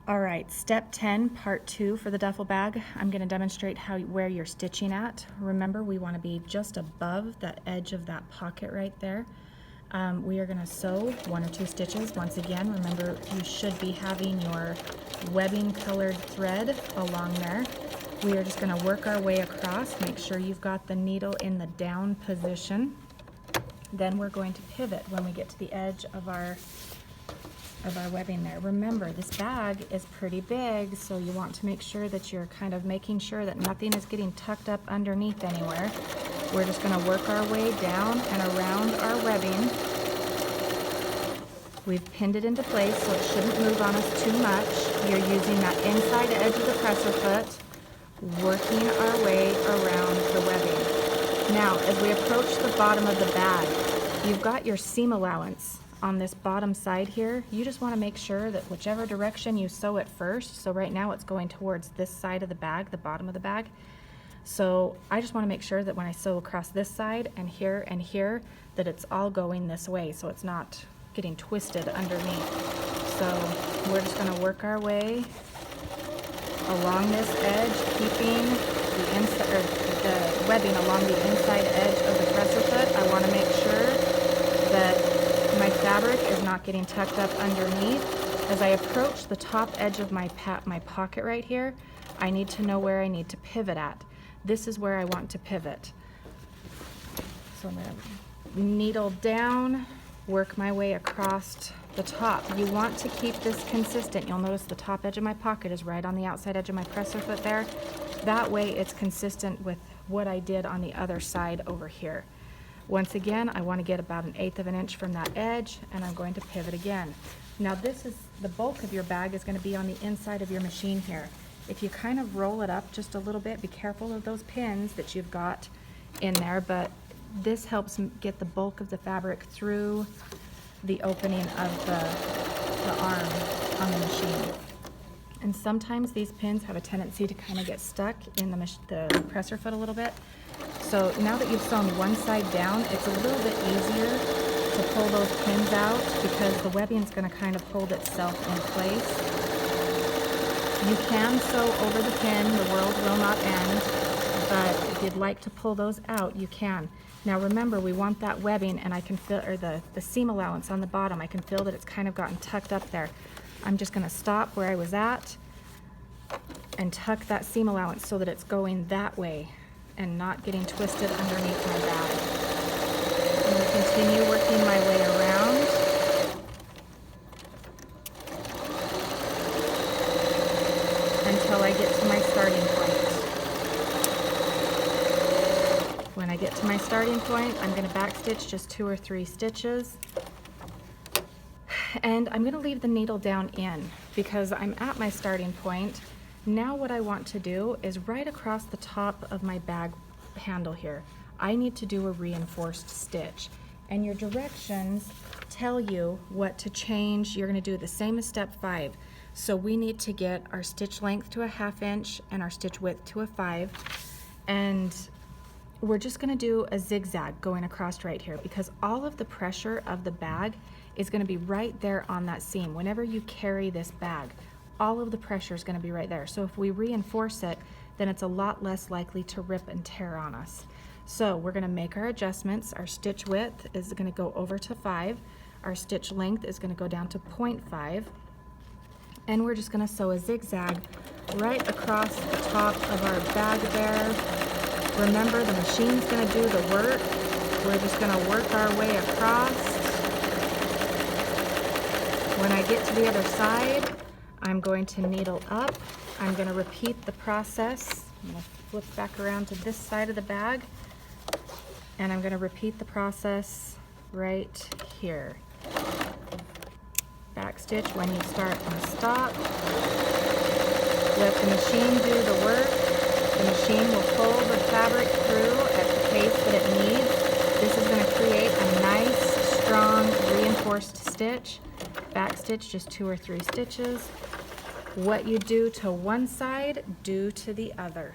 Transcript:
All right, step 10, part 2 for the duffel bag. I'm going to demonstrate where you're stitching at. Remember, we want to be just above that edge of that pocket right there. We are going to sew 1 or 2 stitches. Once again, remember you should be having your webbing colored thread along there. We are just going to work our way across. Make sure you've got the needle in the down position. Then we're going to pivot when we get to the edge of our webbing there. Remember, this bag is pretty big, so you want to make sure that you're kind of making sure that nothing is getting tucked up underneath anywhere. We're just going to work our way down and around our webbing. We've pinned it into place, so it shouldn't move on us too much. You're using that inside edge of the presser foot, working our way around the webbing. Now, as we approach the bottom of the bag, you've got your seam allowance on this bottom side here. You just want to make sure that whichever direction you sew it first, so right now it's going towards this side of the bag, the bottom of the bag. So I just want to make sure that when I sew across this side and here, that it's all going this way, so it's not getting twisted underneath. So we're just going to work our way along this edge, keeping the inside, or the webbing along the inside edge of the presser foot. I want to make sure that my fabric is not getting tucked up underneath. As I approach the top edge of my pocket right here, I need to know where I need to pivot at. This is where I want to pivot. So I'm going to needle down, work my way across the top. You want to keep this consistent. You'll notice the top edge of my pocket is right on the outside edge of my presser foot there. That way it's consistent with what I did on the other side over here. Once again, I want to get about 1/8 of an inch from that edge, and I'm going to pivot again. Now this is, the bulk of your bag is going to be on the inside of your machine here. If you kind of roll it up just a little bit, be careful of those pins that you've got in there, but this helps get the bulk of the fabric through the opening of the arm on the machine. And sometimes these pins have a tendency to kind of get stuck in the presser foot a little bit. So now that you've sewn one side down, it's a little bit easier to pull those pins out because the webbing is going to kind of hold itself in place. You can sew over the pin, the world will not end, but if you'd like to pull those out, you can. Now remember, we want that webbing, and I can feel, or the seam allowance on the bottom, I can feel that it's kind of gotten tucked up there. I'm just going to stop where I was at and tuck that seam allowance so that it's going that way and not getting twisted underneath my bag. I'm going to continue working my way around until I get to my starting point. When I get to my starting point, I'm going to backstitch just 2 or 3 stitches. And I'm going to leave the needle down in because I'm at my starting point. Now what I want to do is right across the top of my bag handle here, I need to do a reinforced stitch. And your directions tell you what to change. You're going to do the same as step 5. So we need to get our stitch length to 1/2 inch and our stitch width to 5. And we're just going to do a zigzag going across right here because all of the pressure of the bag is going to be right there on that seam. Whenever you carry this bag, all of the pressure is going to be right there. So if we reinforce it, then it's a lot less likely to rip and tear on us. So we're going to make our adjustments. Our stitch width is going to go over to 5. Our stitch length is going to go down to 0.5. And we're just going to sew a zigzag right across the top of our bag there. Remember, the machine's going to do the work. We're just going to work our way across. When I get to the other side, I'm going to needle up. I'm going to repeat the process. I'm going to flip back around to this side of the bag, and I'm going to repeat the process right here. Backstitch when you start and stop. Let the machine do the work. The machine will pull the fabric through at the pace that it needs. This is going to create a nice, strong, reinforced stitch. Backstitch just 2 or 3 stitches. What you do to one side, do to the other.